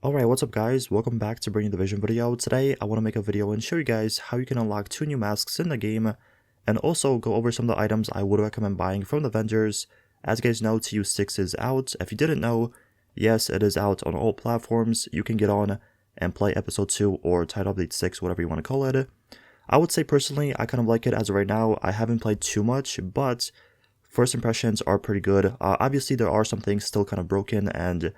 Alright, what's up guys? Welcome back to Bringing the Vision video. Today I want to make a video and show you guys how you can unlock 2 new masks in the game and also go over some of the items I would recommend buying from the vendors. As you guys know, TU6 is out. If you didn't know, yes, it is out on all platforms. You can get on and play episode 2 or Title Update 6, whatever you want to call it. I would say personally, I kind of like it as of right now. I haven't played too much, but first impressions are pretty good. Obviously, there are some things still kind of broken and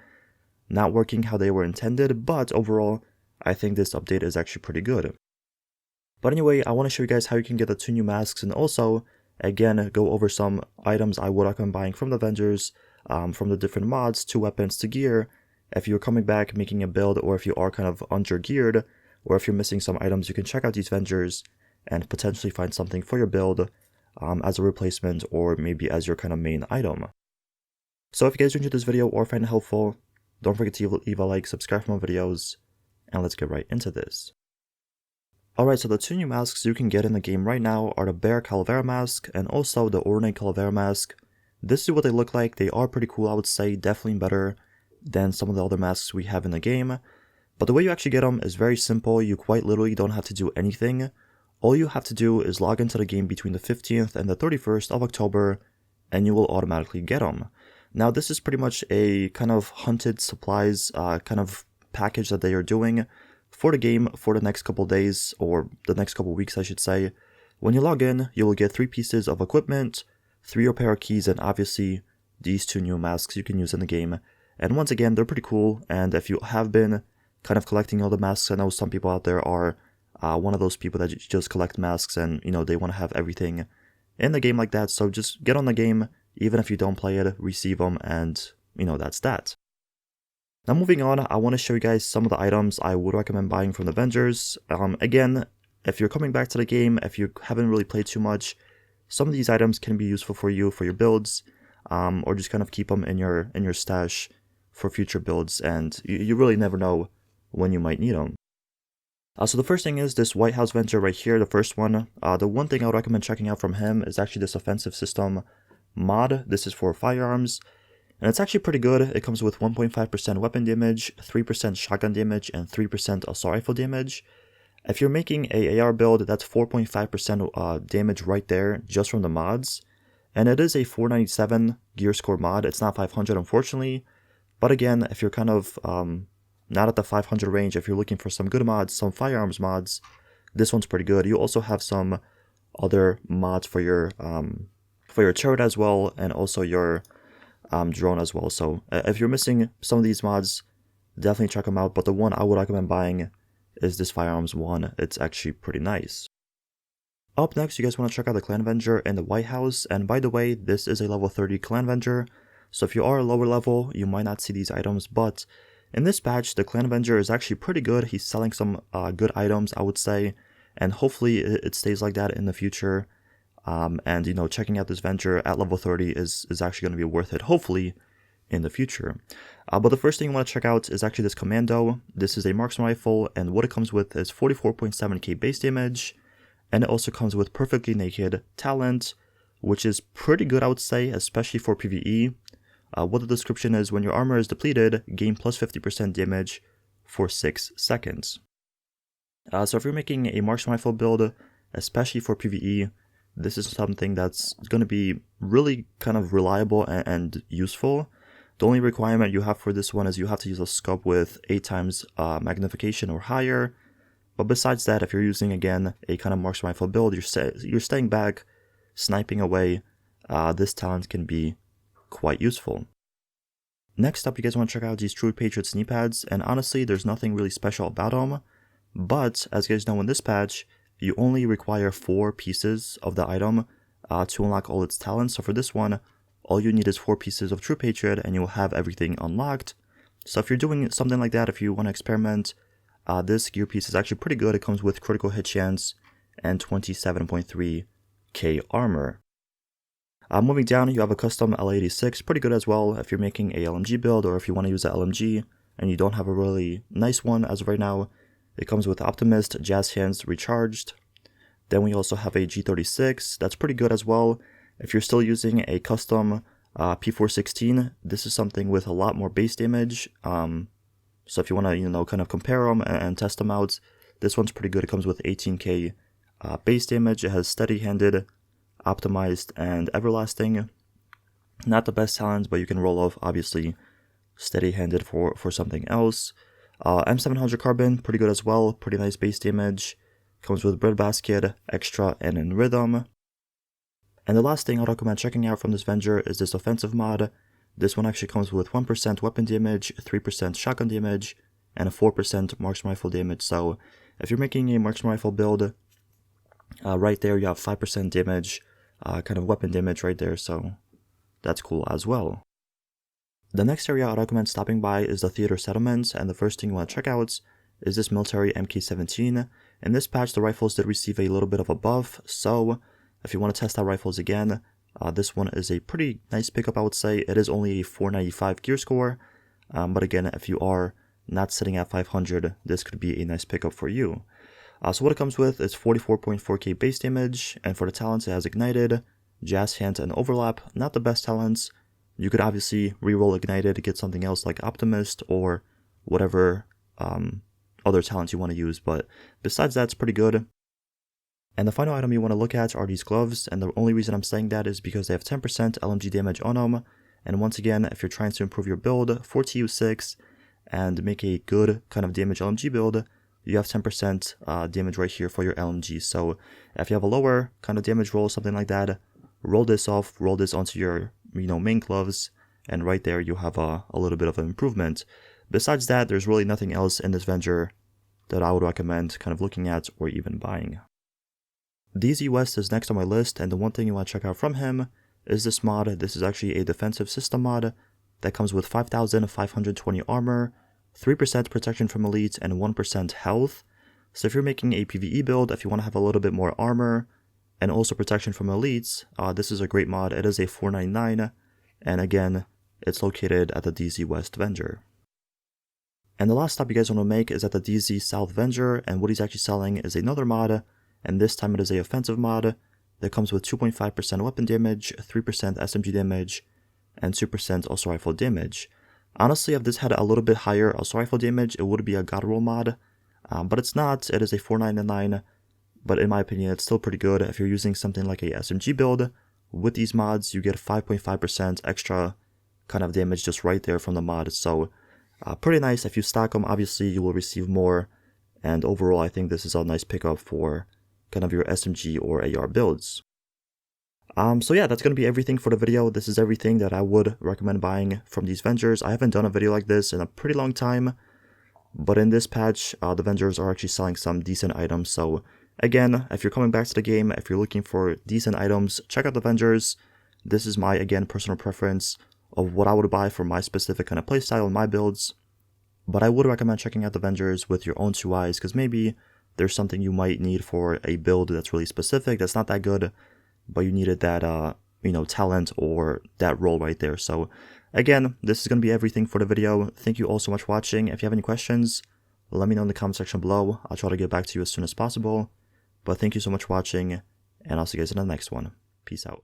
not working how they were intended, but overall, I think this update is actually pretty good. But anyway, I want to show you guys how you can get the 2 new masks and also, again, go over some items I would recommend buying from the vendors, from the different mods to weapons to gear. If you're coming back making a build, or if you are kind of under-geared, or if you're missing some items, you can check out these vendors and potentially find something for your build as a replacement or maybe as your kind of main item. So if you guys enjoyed this video or find it helpful, don't forget to leave a like, subscribe for more videos, and let's get right into this. Alright, so the 2 new masks you can get in the game right now are the Bear Calavera mask and also the Ornate Calavera mask. This is what they look like. They are pretty cool, I would say, definitely better than some of the other masks we have in the game. But the way you actually get them is very simple. You quite literally don't have to do anything. All you have to do is log into the game between the 15th and the 31st of October, and you will automatically get them. Now, this is pretty much a kind of hunted supplies kind of package that they are doing for the game for the next couple days, or the next couple weeks, I should say. When you log in, you will get 3 pieces of equipment, 3 repair keys, and obviously these 2 new masks you can use in the game. And once again, they're pretty cool, and if you have been kind of collecting all the masks, I know some people out there are one of those people that just collect masks and, you know, they want to have everything in the game like that, so just get on the game. Even if you don't play it, receive them, and, you know, that's that. Now moving on, I want to show you guys some of the items I would recommend buying from the vendors. Again, if you're coming back to the game, if you haven't really played too much, some of these items can be useful for you for your builds, or just kind of keep them in your stash for future builds, and you really never know when you might need them. So the first thing is this White House vendor right here, the first one. The one thing I would recommend checking out from him is actually this offensive system mod. This is for firearms, and it's actually pretty good. It comes with 1.5% weapon damage, 3% shotgun damage, and 3% assault rifle damage. If you're making a AR build, that's 4.5% damage right there just from the mods, and it is a 497 gear score mod. It's not 500 unfortunately, but again, if you're kind of not at the 500 range, if you're looking for some good mods, some firearms mods, this one's pretty good. You also have some other mods for your turret as well, and also your drone as well. So if you're missing some of these mods, definitely check them out. But the one I would recommend buying is this firearms one. It's actually pretty nice. Up next, you guys want to check out the Clan Avenger in the White House. And by the way, this is a level 30 Clan Avenger. So if you are a lower level, you might not see these items. But in this patch, the Clan Avenger is actually pretty good. He's selling some good items, I would say. And hopefully it stays like that in the future. And, you know, checking out this vendor at level 30 is actually going to be worth it, hopefully, in the future. But the first thing you want to check out is actually this Commando. This is a marksman rifle, and what it comes with is 44.7k base damage, and it also comes with perfectly naked talent, which is pretty good, I would say, especially for PvE. What the description is: when your armor is depleted, gain plus 50% damage for 6 seconds. So if you're making a marksman rifle build, especially for PvE, this is something that's going to be really kind of reliable and useful. The only requirement you have for this one is you have to use a scope with 8 times magnification or higher. But besides that, if you're using, again, a kind of marksman rifle build, you're staying back, sniping away, this talent can be quite useful. Next up, you guys want to check out these True Patriot knee pads, and honestly, there's nothing really special about them. But, as you guys know, in this patch, you only require 4 pieces of the item to unlock all its talents. So for this one, all you need is 4 pieces of True Patriot and you will have everything unlocked. So if you're doing something like that, if you want to experiment, this gear piece is actually pretty good. It comes with critical hit chance and 27.3k armor. Moving down, you have a custom L86, pretty good as well if you're making a LMG build, or if you want to use an LMG and you don't have a really nice one as of right now. It comes with Optimist, Jazz Hands recharged. Then we also have a G36, that's pretty good as well. If you're still using a custom P416, this is something with a lot more base damage, So if you want to, kind of compare them and test them out, this one's pretty good. It comes with 18k base damage. It has steady-handed, optimized, and everlasting. Not the best talents, but you can roll off, obviously, steady-handed for something else. M700 carbon, pretty good as well. Pretty nice base damage. Comes with breadbasket, extra, and in rhythm. And the last thing I'd recommend checking out from this Venger is this offensive mod. This one actually comes with 1% weapon damage, 3% shotgun damage, and a 4% marksman rifle damage. So if you're making a marksman rifle build, right there you have 5% damage, kind of weapon damage right there, so that's cool as well. The next area I'd recommend stopping by is the theater settlements, and the first thing you want to check out is this military MK17. In this patch, the rifles did receive a little bit of a buff, so if you want to test out rifles again, this one is a pretty nice pickup, I would say. It is only a 495 gear score, but again, if you are not sitting at 500, this could be a nice pickup for you. So what it comes with is 44.4k base damage, and for the talents it has Ignited, Jazz Hand, and Overlap. Not the best talents. You could obviously reroll Ignited to get something else like Optimist or whatever other talents you want to use, but besides that, it's pretty good. And the final item you want to look at are these gloves, and the only reason I'm saying that is because they have 10% LMG damage on them. And once again, if you're trying to improve your build for TU6 and make a good kind of damage LMG build, you have 10% damage right here for your LMG. So if you have a lower kind of damage roll, something like that, roll this off, roll this onto your main gloves, and right there you have a little bit of an improvement. Besides that, there's really nothing else in this Venger that I would recommend kind of looking at or even buying. DZ West is next on my list, and the one thing you want to check out from him is this mod. This is actually a defensive system mod that comes with 5,520 armor, 3% protection from elites, and 1% health. So if you're making a PvE build, if you want to have a little bit more armor and also protection from elites, this is a great mod. It is a 499, and again, it's located at the DZ West Venger. And the last stop you guys want to make is at the DZ South Venger, and what he's actually selling is another mod, and this time it is a offensive mod that comes with 2.5% weapon damage, 3% SMG damage, and 2% assault rifle damage. Honestly, if this had a little bit higher assault rifle damage, it would be a god roll mod, but it's not. It is a 499, but in my opinion, it's still pretty good. If you're using something like a SMG build, with these mods, you get 5.5% extra kind of damage just right there from the mod, so pretty nice. If you stack them, obviously you will receive more, and overall I think this is a nice pickup for kind of your SMG or AR builds. So yeah, that's going to be everything for the video. This is everything that I would recommend buying from these Vengers. I haven't done a video like this in a pretty long time, but in this patch, the Vengers are actually selling some decent items. So again, if you're coming back to the game, if you're looking for decent items, check out the Vengers. This is my, again, personal preference of what I would buy for my specific kind of playstyle and my builds. But I would recommend checking out the Vengers with your own 2 eyes, because maybe there's something you might need for a build that's really specific, that's not that good, but you needed that, talent or that role right there. So again, this is going to be everything for the video. Thank you all so much for watching. If you have any questions, let me know in the comment section below. I'll try to get back to you as soon as possible. But thank you so much for watching, and I'll see you guys in the next one. Peace out.